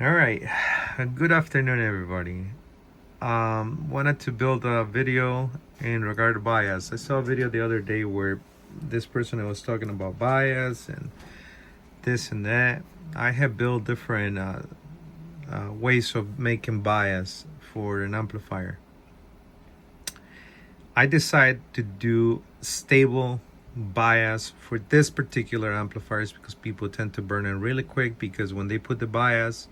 All right, good afternoon, everybody. Wanted to build a video in regard to bias. I saw a video the other day where this person was talking about bias and this and that. I have built different ways of making bias for an amplifier. I decided to do stable bias for this particular amplifiers because people tend to burn in really quick, because when they put the bias,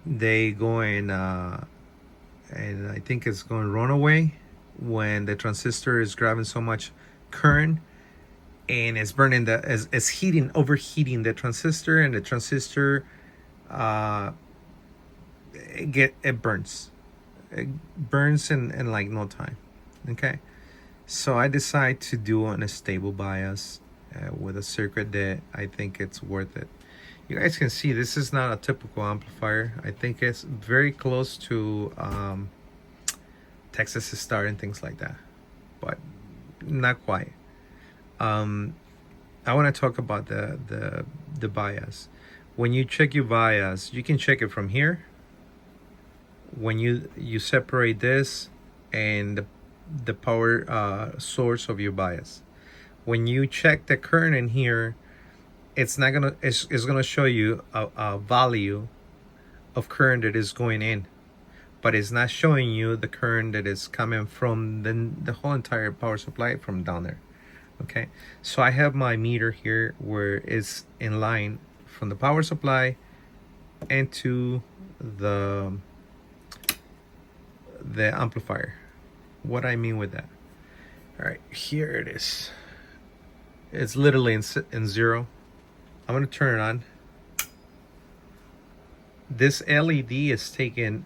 they go in and I think it's going runaway when the transistor is grabbing so much current and it's burning it's overheating the transistor, and the transistor it burns in like no time. Okay, so I decide to do on a stable bias with a circuit that I think it's worth it. You guys can see this is not a typical amplifier. I think it's very close to Texas Star and things like that, but not quite. I want to talk about the bias. When you check your bias, you can check it from here. When you separate this and the power source of your bias, when you check the current in here, it's gonna show you a value of current that is going in, but it's not showing you the current that is coming from the whole entire power supply from down there. Okay, so I have my meter here where it's in line from the power supply into the amplifier. What I mean with that, all right, here it is. It's literally in zero. I'm going to turn it on. This LED is taking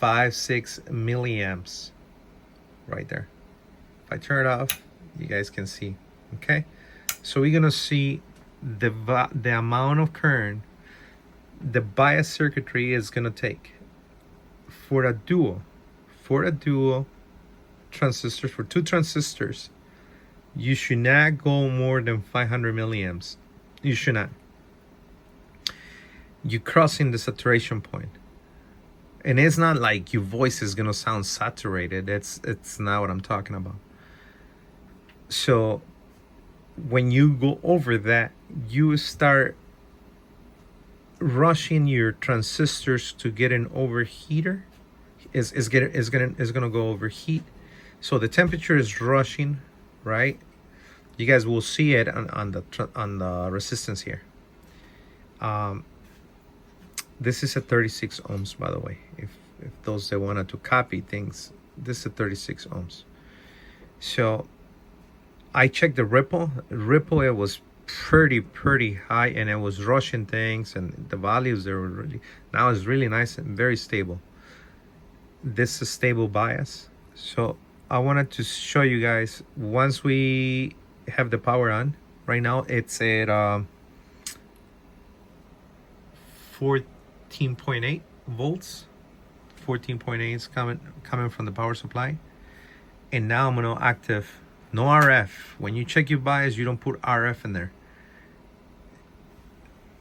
5-6 milliamps right there. If I turn it off, you guys can see. Okay, so we're going to see the amount of current the bias circuitry is going to take for a dual transistor. For two transistors, you should not go more than 500 milliamps. You should not. You're crossing the saturation point. And it's not like your voice is gonna sound saturated. It's not what I'm talking about. So when you go over that, you start rushing your transistors to get an overheater. Is gonna go overheat. So the temperature is rushing, right? You guys will see it on the resistance here. This is a 36 ohms, by the way. If those that wanted to copy things, this is a 36 ohms. So I checked the ripple. It was pretty high, and it was rushing things, and the values they were really, now is really nice and very stable. This is stable bias. So I wanted to show you guys, once we have the power on, right now it's at 14.8 volts. 14.8 is coming from the power supply, and now I'm gonna active no RF. When you check your bias, you don't put RF in there.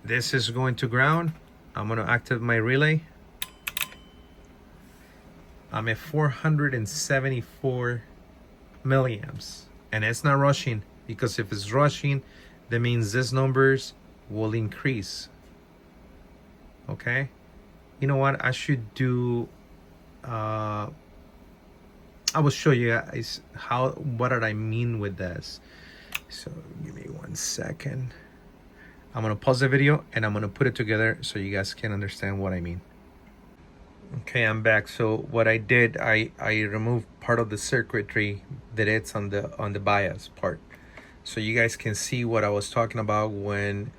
This is going to ground. I'm gonna activate my relay. I'm at 474 milliamps, and it's not rushing, because if it's rushing, that means these numbers will increase. Okay, you know what, I should do I will show you guys what did I mean with this. So give me 1 second. I'm gonna pause the video and I'm gonna put it together so you guys can understand what I mean. Okay, I'm back. So what I did, I removed part of the circuitry that it's on the bias part, so you guys can see what I was talking about. When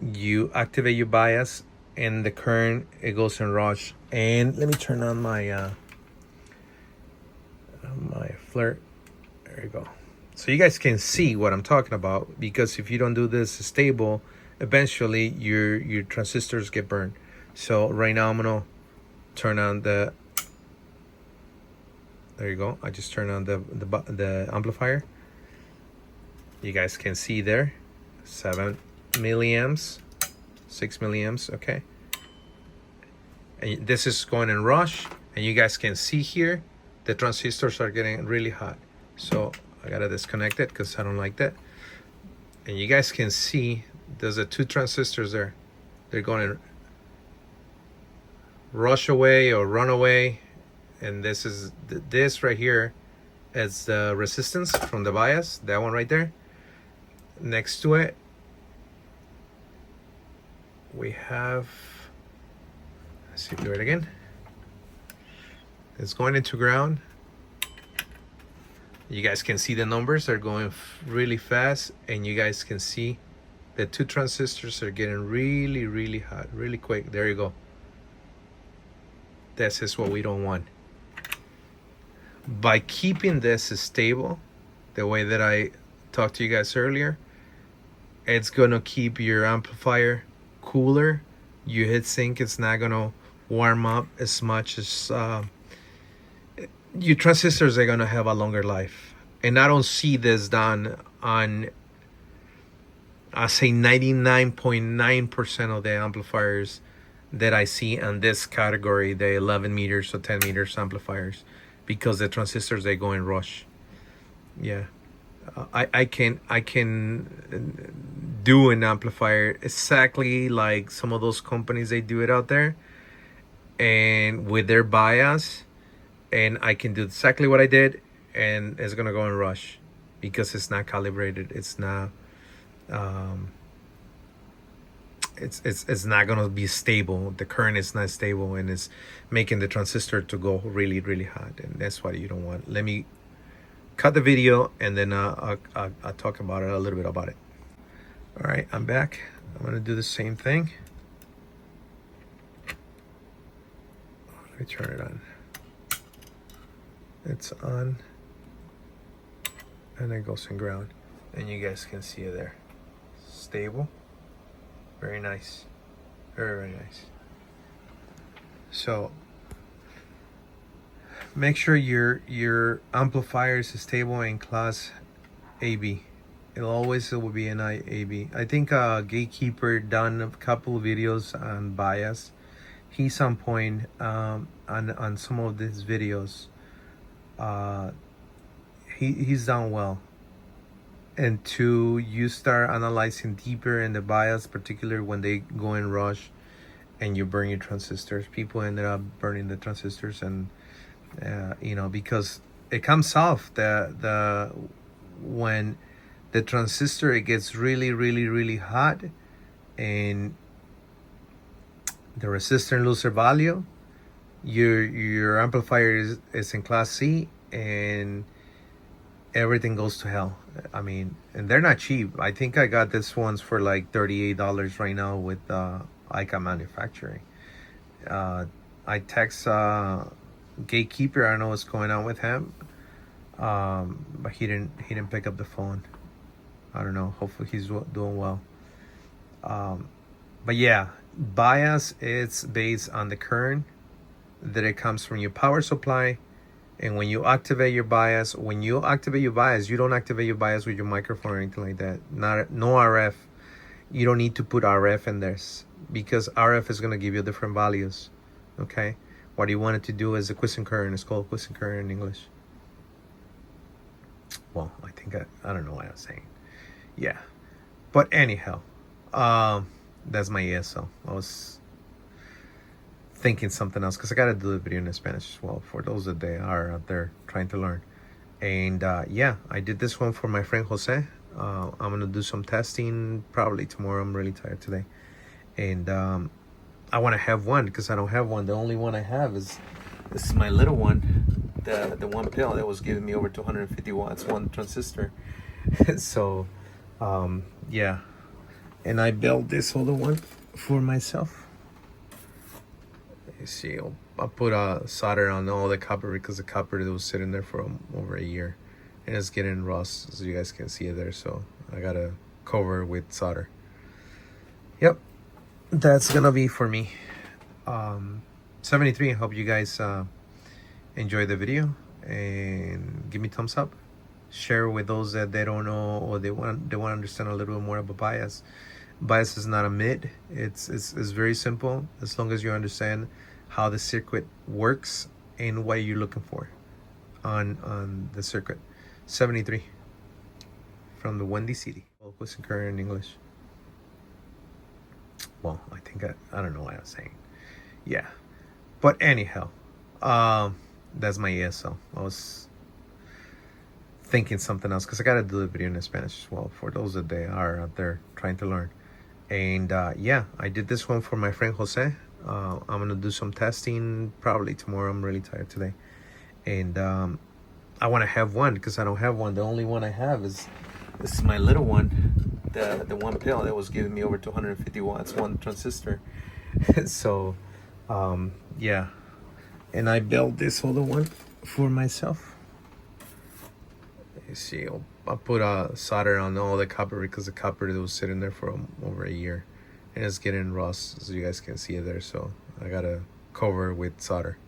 you activate your bias and the current, it goes in rush. And let me turn on my my flirt. There you go. So you guys can see what I'm talking about, because if you don't do this stable, eventually your transistors get burned. So right now I'm gonna turn on there you go. I just turned on the amplifier. You guys can see there 7 milliamps. 6 milliamps, okay. And this is going in rush, and you guys can see here the transistors are getting really hot. So I gotta disconnect it because I don't like that. And you guys can see there's the 2 transistors there. They're going in rush away or runaway, and this is this right here is the resistance from the bias, that one right there. Next to it we have, let's see, do it again. It's going into ground. You guys can see the numbers are going really fast, and you guys can see the 2 transistors are getting really, really hot, really quick. There you go. This is what we don't want. By keeping this stable, the way that I talked to you guys earlier, it's gonna keep your amplifier cooler. Your heatsink, it's not gonna warm up as much as your transistors are gonna have a longer life. And I don't see this done on, I say 99.9% of the amplifiers that I see in this category, the 11 meters or 10 meters amplifiers, because the transistors, they go in rush. Yeah, I can do an amplifier exactly like some of those companies, they do it out there, and with their bias, and I can do exactly what I did, and it's gonna go in rush because it's not calibrated. It's not it's not gonna be stable. The current is not stable, and it's making the transistor to go really, really hot, and that's what you don't want. Let me cut the video, and then I'll talk about it a little bit about it. All right, I'm back. I'm gonna do the same thing. Let me turn it on. It's on, and it goes in ground, and you guys can see it there. Stable. Very nice. Very, very nice. So make sure your amplifier is stable in class AB. It will be an AB. I think Gatekeeper done a couple of videos on bias. He's on point on some of these videos. He's done well. And two, you start analyzing deeper in the bias, particularly when they go in rush and you burn your transistors. People ended up burning the transistors, and because it comes off when the transistor, it gets really, really, really hot, and the resistor loses their value. Your amplifier is in class C, and everything goes to hell. I mean, and they're not cheap. I think I got this ones for like $38 right now with ICA manufacturing. I text Gatekeeper. I don't know what's going on with him, but he didn't pick up the phone. I don't know. Hopefully he's doing well. But yeah, bias, it's based on the current that it comes from your power supply. And when you activate your bias, you don't activate your bias with your microphone or anything like that. No RF. You don't need to put RF in this, because RF is going to give you different values. Okay? What you want it to do is a quiescent current. It's called quiescent current in English. Well, I think I don't know what I was saying. Yeah. But anyhow, that's my ESL. I was thinking something else because I gotta do the video in Spanish as well for those that they are out there trying to learn. And yeah, I did this one for my friend Jose. I'm gonna do some testing probably tomorrow. I'm really tired today, and I want to have one because I don't have one. The only one I have is this is my little one, the one pill that was giving me over 250 watts, one transistor. So yeah, and I built this other one for myself. You see, I put solder on all the copper because the copper that was sitting there for over a year, and it's getting rust, as you guys can see it there. So I gotta cover it with solder. Yep, that's gonna be for me. 73. I hope you guys enjoy the video and give me thumbs up. Share with those that they don't know or they want to understand a little bit more about bias. Bias is not a mid. It's very simple as long as you understand how the circuit works and what you're looking for on the circuit. 73 from the Windy City. Well, what's in current in English? Well, I think I don't know what I was saying. Yeah, but anyhow, that's my ESL. I was thinking something else because I gotta do the video in Spanish as well for those that they are out there trying to learn. And yeah, I did this one for my friend Jose. I'm gonna do some testing probably tomorrow. I'm really tired today, and I want to have one because I don't have one. The only one I have is this is my little one, the one pill that was giving me over 250 watts, one transistor. So yeah, and I built this other one for myself. You see, I'll put solder on all the copper because the copper that was sitting there for over a year, and it's getting rust, as you guys can see it there. So I gotta cover it with solder.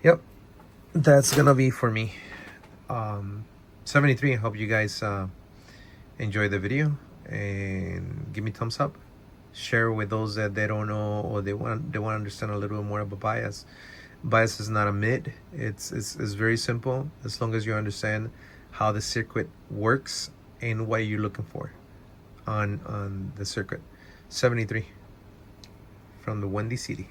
Yep, that's gonna be for me. 73. I hope you guys enjoy the video and give me thumbs up. Share with those that they don't know or they want to understand a little bit more about bias. Bias is not a mid. It's very simple as long as you understand how the circuit works and what you're looking for on the circuit. 73 from the Windy City.